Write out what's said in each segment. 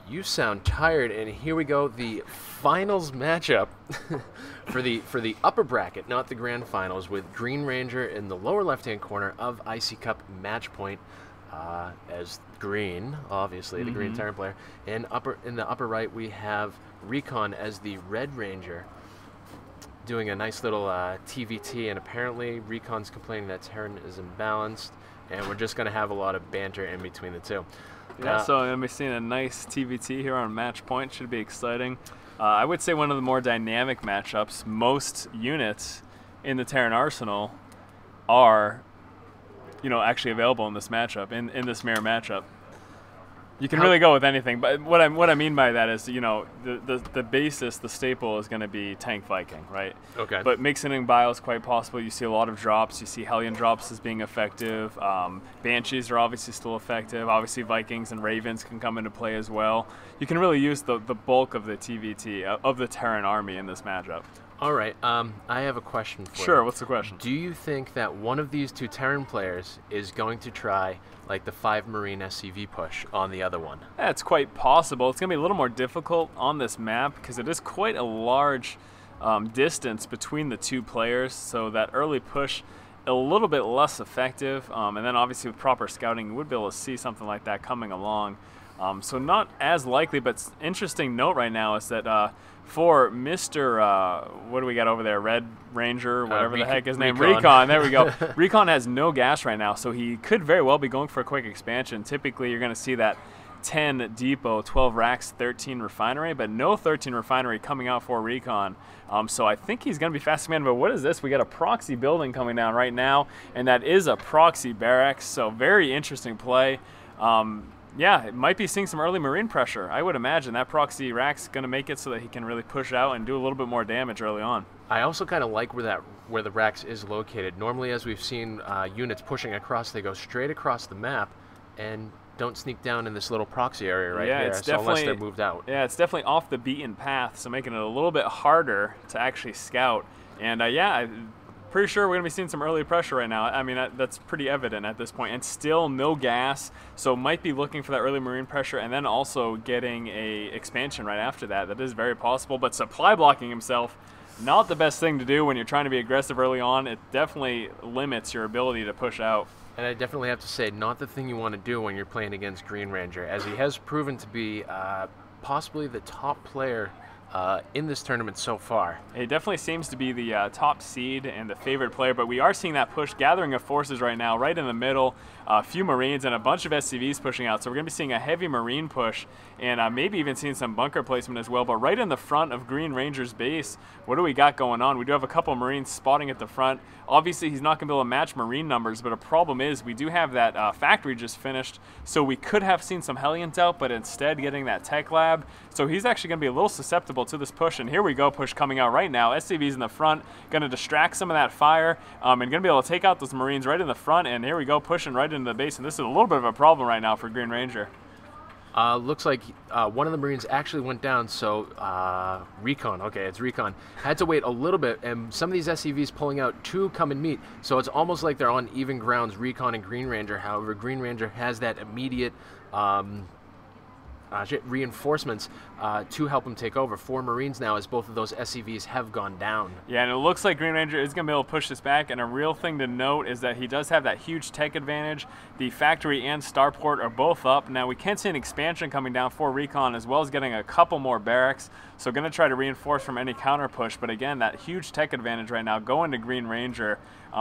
You sound tired, and here we go, the finals matchup for the upper bracket, not the grand finals, with Green Ranger in the lower left-hand corner of IC Cup match point as green, obviously, the green Terran player. And in the upper right, we have Recon as the Red Ranger, doing a nice little TVT, and apparently Recon's complaining that Terran is imbalanced, and we're just going to have a lot of banter in between the two. Yeah, so I'm going to be seeing a nice TVT here on match point. Should be exciting. I would say one of the more dynamic matchups. Most units in the Terran arsenal are, actually available in this matchup, in this mirror matchup. You can really go with anything, but what I mean by that is, the basis, the staple is going to be Tank Viking, right? Okay. But mixing in bio is quite possible. You see a lot of drops. You see Hellion drops as being effective. Banshees are obviously still effective. Obviously, Vikings and Ravens can come into play as well. You can really use the bulk of the TVT, of the Terran army in this matchup. All right. I have a question for you. Sure, what's the question? Do you think that one of these two Terran players is going to try like the 5 Marine SCV push on the other one? Yeah, it's quite possible. It's going to be a little more difficult on this map because it is quite a large distance between the two players, so that early push a little bit less effective, and then obviously with proper scouting you would be able to see something like that coming along. So not as likely, but interesting note right now is that for Mr. What do we got over there? Red Ranger, whatever the heck his name. Recon. There we go. Recon has no gas right now, so he could very well be going for a quick expansion. Typically, you're going to see that 10 depot, 12 racks, 13 refinery, but no 13 refinery coming out for Recon. So I think he's going to be fast man. But what is this? We got a proxy building coming down right now, and that is a proxy barracks. So very interesting play. Yeah, it might be seeing some early Marine pressure. I would imagine that proxy rack's going to make it so that he can really push out and do a little bit more damage early on. I also kind of like where the racks is located. Normally, as we've seen units pushing across, they go straight across the map and don't sneak down in this little proxy area right here, so unless they're moved out. Yeah, it's definitely off the beaten path, so making it a little bit harder to actually scout. And yeah, pretty sure we're going to be seeing some early pressure right now. I mean, that's pretty evident at this point. And still no gas, so might be looking for that early Marine pressure and then also getting a expansion right after that. That is very possible, but supply blocking himself, not the best thing to do when you're trying to be aggressive early on. It definitely limits your ability to push out. And I definitely have to say, not the thing you want to do when you're playing against Green Ranger, as he has proven to be possibly the top player in this tournament so far. He definitely seems to be the top seed and the favorite player, but we are seeing that push gathering of forces right now, right in the middle. A few Marines and a bunch of SCVs pushing out, so we're going to be seeing a heavy Marine push and maybe even seeing some bunker placement as well. But right in the front of Green Ranger's base, what do we got going on? We do have a couple Marines spotting at the front. Obviously, he's not going to be able to match Marine numbers, but a problem is we do have that factory just finished, so we could have seen some Hellions out, but instead getting that tech lab. So he's actually going to be a little susceptible to this push, and here we go, push coming out right now. SCV's in the front, going to distract some of that fire, and going to be able to take out those Marines right in the front, and here we go, pushing right into the base, and this is a little bit of a problem right now for Green Ranger. Looks like one of the Marines actually went down, so Recon, okay, it's Recon, had to wait a little bit, and some of these SCVs pulling out to come and meet, so it's almost like they're on even grounds, Recon and Green Ranger. However, Green Ranger has that immediate reinforcements to help him take over. 4 Marines now, as both of those SCVs have gone down. Yeah, and it looks like Green Ranger is going to be able to push this back, and a real thing to note is that he does have that huge tech advantage. The factory and starport are both up. Now, we can see an expansion coming down for Recon, as well as getting a couple more barracks, so going to try to reinforce from any counter push, but again, that huge tech advantage right now going to Green Ranger.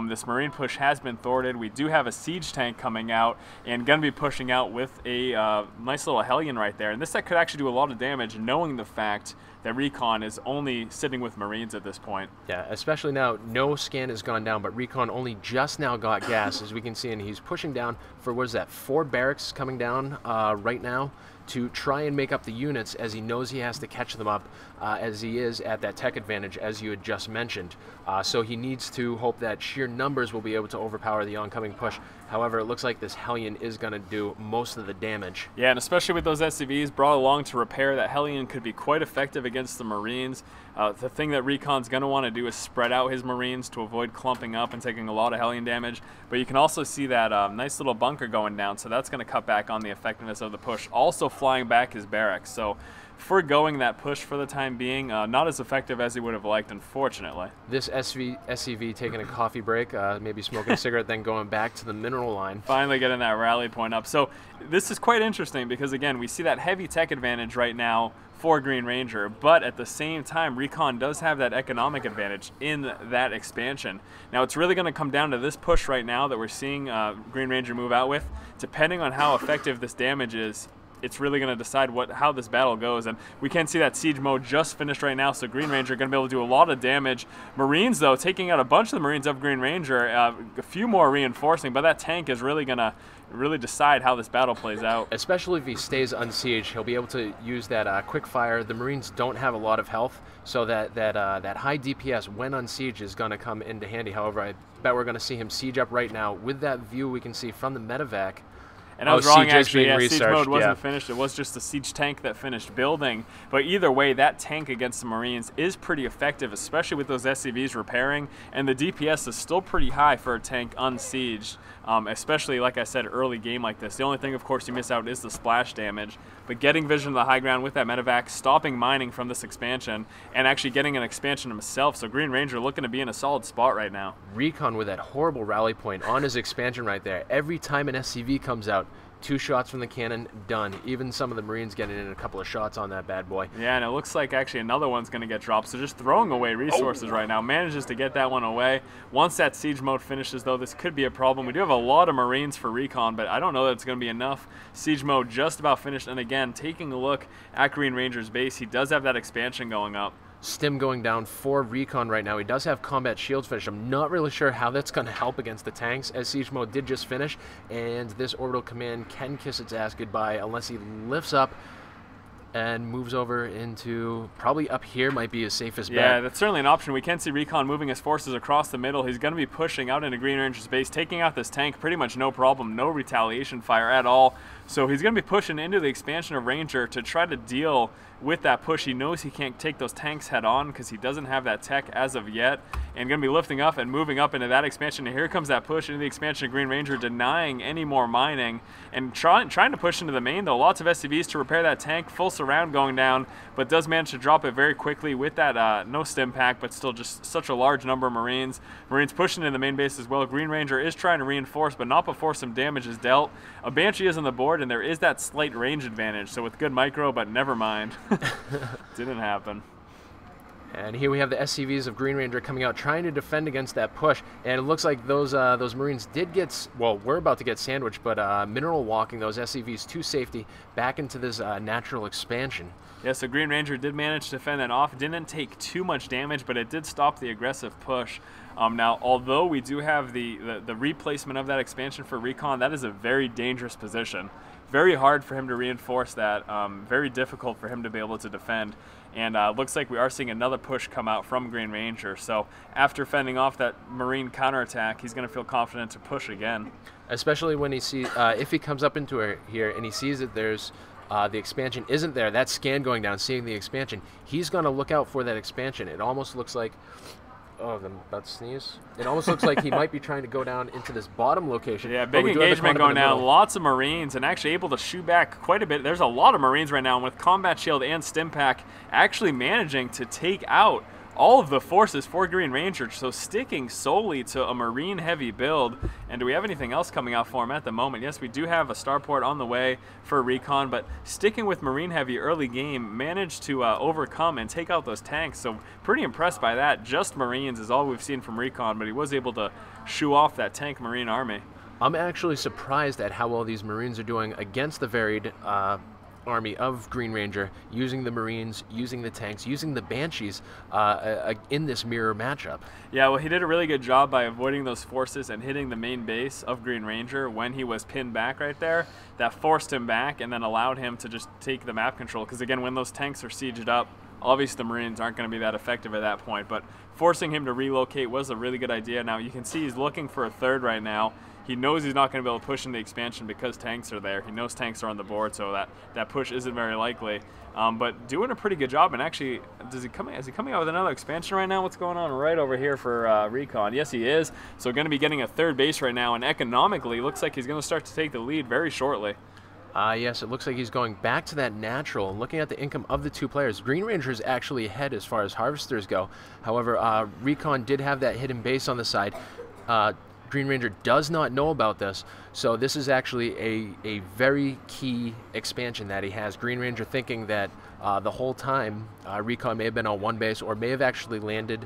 This Marine push has been thwarted. We do have a siege tank coming out and going to be pushing out with a nice little Hellion right there. And this could actually do a lot of damage, knowing the fact that Recon is only sitting with Marines at this point. Yeah, especially now, no scan has gone down, but Recon only just now got gas, as we can see, and he's pushing down for, what is that, 4 barracks coming down right now to try and make up the units, as he knows he has to catch them up, as he is at that tech advantage, as you had just mentioned. So he needs to hope that sheer numbers will be able to overpower the oncoming push. However, it looks like this Hellion is going to do most of the damage. Yeah, and especially with those SCVs brought along to repair, that Hellion could be quite effective against the Marines. The thing that Recon's going to want to do is spread out his Marines to avoid clumping up and taking a lot of Hellion damage. But you can also see that nice little bunker going down, so that's going to cut back on the effectiveness of the push. Also flying back his barracks, so foregoing that push for the time being, not as effective as he would have liked, unfortunately. This SCV taking a coffee break, maybe smoking a cigarette, then going back to the mineral line. Finally getting that rally point up. So this is quite interesting because, again, we see that heavy tech advantage right now for Green Ranger, but at the same time, Recon does have that economic advantage in that expansion. Now, it's really going to come down to this push right now that we're seeing Green Ranger move out with. Depending on how effective this damage is, it's really going to decide how this battle goes. And we can see that siege mode just finished right now, so Green Ranger going to be able to do a lot of damage. Marines, though, taking out a bunch of the Marines of Green Ranger, a few more reinforcing, but that tank is really going to decide how this battle plays out. Especially if he stays unsieged, he'll be able to use that quick fire. The Marines don't have a lot of health, so that high DPS when unsieged is going to come into handy. However, I bet we're going to see him siege up right now. With that view we can see from the medevac. And I was wrong, actually. Yeah, siege mode wasn't finished. It was just the siege tank that finished building. But either way, that tank against the Marines is pretty effective, especially with those SCVs repairing. And the DPS is still pretty high for a tank unsieged, especially, like I said, early game like this. The only thing, of course, you miss out is the splash damage. But getting vision of the high ground with that medevac, stopping mining from this expansion, and actually getting an expansion himself. So Green Ranger looking to be in a solid spot right now. Recon with that horrible rally point on his expansion right there. Every time an SCV comes out, 2 shots from the cannon, done. Even some of the Marines getting in a couple of shots on that bad boy. Yeah, and it looks like actually another one's going to get dropped, so just throwing away resources right now. Manages to get that one away. Once that siege mode finishes, though, this could be a problem. We do have a lot of Marines for Recon, but I don't know that it's going to be enough. Siege mode just about finished, and again, taking a look at Green Ranger's base, he does have that expansion going up. Stim going down for Recon right now. He does have combat shields finished. I'm not really sure how that's going to help against the tanks, as siege mode did just finish, and this orbital command can kiss its ass goodbye unless he lifts up and moves over into probably up here might be his safest bet. Yeah, that's certainly an option. We can see Recon moving his forces across the middle. He's going to be pushing out into Green Ranger's base, taking out this tank pretty much no problem, no retaliation fire at all. So he's going to be pushing into the expansion of Ranger to try to deal with that push. He knows he can't take those tanks head on because he doesn't have that tech as of yet, and going to be lifting up and moving up into that expansion. And here comes that push into the expansion of Green Ranger, denying any more mining and trying to push into the main, though. Lots of SCVs to repair that tank, full surround going down, but does manage to drop it very quickly with that no stim pack, but still just such a large number of Marines. Marines pushing into the main base as well. Green Ranger is trying to reinforce, but not before some damage is dealt. A Banshee is on the board, and there is that slight range advantage, so with good micro, but never mind. Didn't happen. And here we have the SCVs of Green Ranger coming out, trying to defend against that push. And it looks like those Marines did get, well, we're about to get sandwiched, but mineral walking those SCVs to safety back into this natural expansion. Yeah, so Green Ranger did manage to fend that off. Didn't take too much damage, but it did stop the aggressive push. Now, although we do have the replacement of that expansion for Recon, that is a very dangerous position. Very hard for him to reinforce that. Very difficult for him to be able to defend. And looks like we are seeing another push come out from Green Ranger. So after fending off that Marine counterattack, he's going to feel confident to push again. Especially when he sees, if he comes up into here and he sees that there's the expansion isn't there, that scan going down, seeing the expansion, he's going to look out for that expansion. It almost looks like, oh, I'm about to sneeze. It almost looks like he might be trying to go down into this bottom location. Yeah, big engagement going down. Lots of Marines, and actually able to shoot back quite a bit. There's a lot of Marines right now, and with combat shield and stim pack, actually managing to take out all of the forces for Green Ranger, so sticking solely to a Marine-heavy build. And do we have anything else coming out for him at the moment? Yes, we do have a starport on the way for Recon, but sticking with Marine-heavy early game, managed to overcome and take out those tanks, so pretty impressed by that. Just Marines is all we've seen from Recon, but he was able to shoo off that tank Marine army. I'm actually surprised at how well these Marines are doing against the varied army of Green Ranger, using the Marines, using the tanks, using the Banshees in this mirror matchup. Yeah, well, he did a really good job by avoiding those forces and hitting the main base of Green Ranger when he was pinned back right there. That forced him back and then allowed him to just take the map control, because again, when those tanks are sieged up, obviously the Marines aren't going to be that effective at that point, but forcing him to relocate was a really good idea. Now you can see he's looking for a third right now. He knows he's not going to be able to push into the expansion because tanks are there. He knows tanks are on the board, so that push isn't very likely. But doing a pretty good job, and actually, is he coming out with another expansion right now? What's going on right over here for Recon? Yes, he is. So going to be getting a third base right now, and economically, looks like he's going to start to take the lead very shortly. Yes, it looks like he's going back to that natural. Looking at the income of the two players, Green Ranger is actually ahead as far as harvesters go. However, Recon did have that hidden base on the side. Green Ranger does not know about this, so this is actually a very key expansion that he has. Green Ranger thinking that the whole time Recon may have been on one base or may have actually landed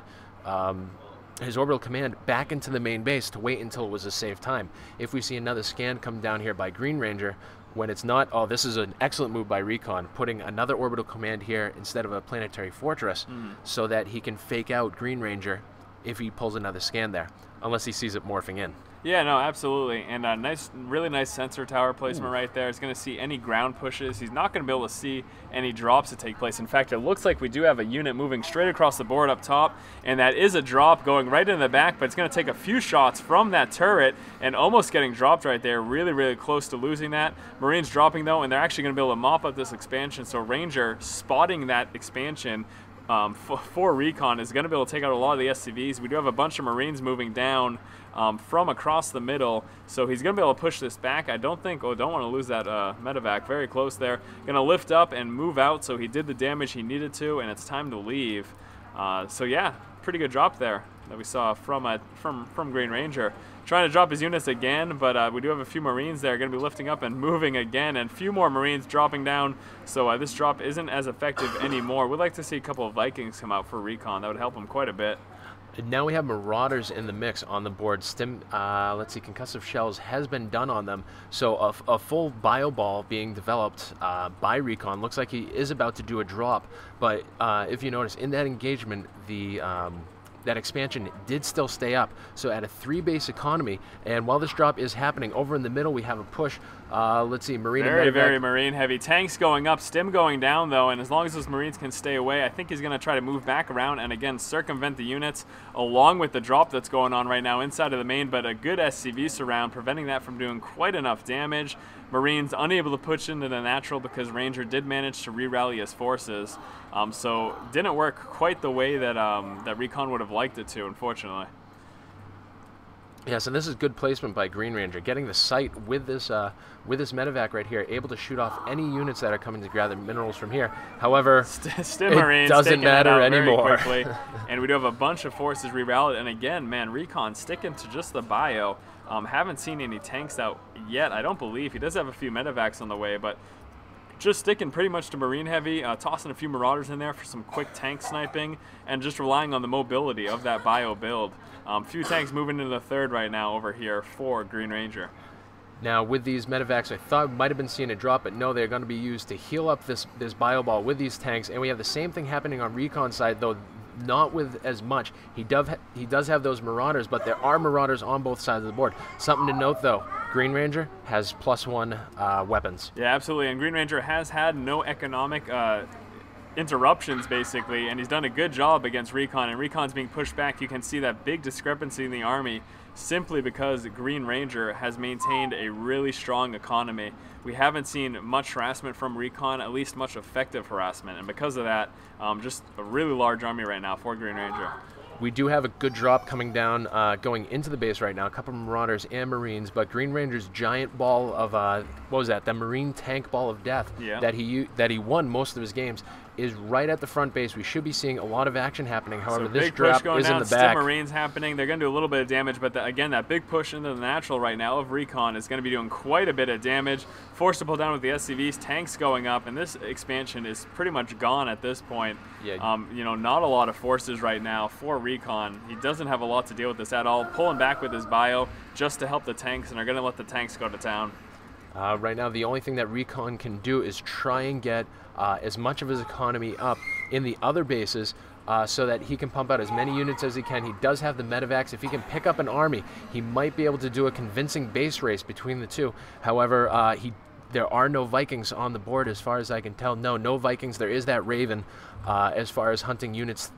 his orbital command back into the main base to wait until it was a safe time. If we see another scan come down here by Green Ranger, when it's not, oh, this is an excellent move by Recon, putting another orbital command here instead of a planetary fortress so that he can fake out Green Ranger if he pulls another scan there, unless he sees it morphing in. Yeah, no, absolutely. And really nice sensor tower placement right there. It's going to see any ground pushes. He's not going to be able to see any drops that take place. In fact, it looks like we do have a unit moving straight across the board up top, and that is a drop going right in the back, but it's going to take a few shots from that turret and almost getting dropped right there. Really, really close to losing that. Marines dropping, though, and they're actually going to be able to mop up this expansion. So Ranger spotting that expansion for Recon is going to be able to take out a lot of the SCVs. We do have a bunch of Marines moving down from across the middle, so he's going to be able to push this back. I don't think, don't want to lose that medevac. Very close there. Going to lift up and move out, so he did the damage he needed to, and it's time to leave. So yeah, pretty good drop there that we saw from Green Ranger. Trying to drop his units again, but we do have a few Marines there going to be lifting up and moving again, and a few more Marines dropping down, so this drop isn't as effective anymore. We'd like to see a couple of Vikings come out for Recon. That would help him quite a bit. And now we have Marauders in the mix on the board. Let's see, concussive shells has been done on them, so a full bio ball being developed by Recon. Looks like he is about to do a drop, but if you notice, in that engagement, that expansion did still stay up, so at a 3-base economy. And while this drop is happening, over in the middle we have a push. Let's see, Marine very Marine heavy. Tanks going up, Stim going down though, and as long as those Marines can stay away, I think he's going to try to move back around and again circumvent the units along with the drop that's going on right now inside of the main, but a good SCV surround preventing that from doing quite enough damage. Marines unable to push into the natural because Ranger did manage to re-rally his forces, so didn't work quite the way that that Recon would have liked it to, unfortunately. Yeah, so this is good placement by Green Ranger, getting the site with this medevac right here, able to shoot off any units that are coming to gather minerals from here. However, Marines it doesn't matter anymore. And we do have a bunch of forces re-rallied, and again, man, Recon sticking to just the bio. Haven't seen any tanks out yet, I don't believe. He does have a few medevacs on the way, but just sticking pretty much to Marine heavy, tossing a few Marauders in there for some quick tank sniping, and just relying on the mobility of that bio build. Few tanks moving into the third right now over here for Green Ranger. Now with these medevacs, I thought we might have been seeing a drop, but no, they're going to be used to heal up this bio ball with these tanks, and we have the same thing happening on Recon's side, though not with as much. He does have those Marauders, but there are Marauders on both sides of the board. Something to note though, Green Ranger has +1 weapons. Yeah, absolutely, and Green Ranger has had no economic interruptions basically, and he's done a good job against Recon, and Recon's being pushed back. You can see that big discrepancy in the army simply because Green Ranger has maintained a really strong economy. We haven't seen much harassment from Recon, at least much effective harassment, and because of that, just a really large army right now for Green Ranger. We do have a good drop coming down, going into the base right now. A couple of Marauders and Marines, but Green Ranger's giant ball of what was that? The Marine tank ball of death that he won most of his games is right at the front base. We should be seeing a lot of action happening. However, so this drop is in the back. Still Marines happening. They're going to do a little bit of damage, but again, that big push into the natural right now of Recon is going to be doing quite a bit of damage. Forced to pull down with the SCVs, tanks going up, and this expansion is pretty much gone at this point. Yeah. You know, not a lot of forces right now for Recon. He doesn't have a lot to deal with this at all. Pulling back with his bio just to help the tanks, and are going to let the tanks go to town. Right now, the only thing that Recon can do is try and get as much of his economy up in the other bases so that he can pump out as many units as he can. He does have the medevacs. If he can pick up an army, he might be able to do a convincing base race between the two. However, there are no Vikings on the board as far as I can tell. No Vikings. There is that Raven as far as hunting units,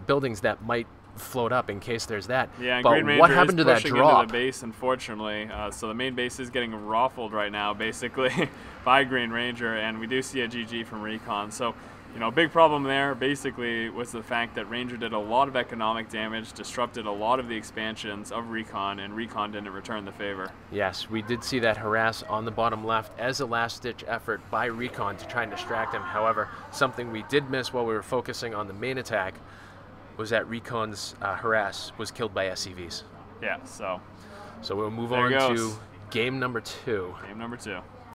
buildings that might float up in case there's that. Yeah, and but Green Ranger what happened is to that pushing drop? into the base, unfortunately. So the main base is getting ruffled right now, basically, by Green Ranger, and we do see a GG from Recon. So, you know, a big problem there basically was the fact that Ranger did a lot of economic damage, disrupted a lot of the expansions of Recon, and Recon didn't return the favor. Yes, we did see that harass on the bottom left as a last-ditch effort by Recon to try and distract him. However, something we did miss while we were focusing on the main attack was that Recon's harass was killed by SCVs. Yeah, so we'll move there on goes. to game number 2. Game number 2.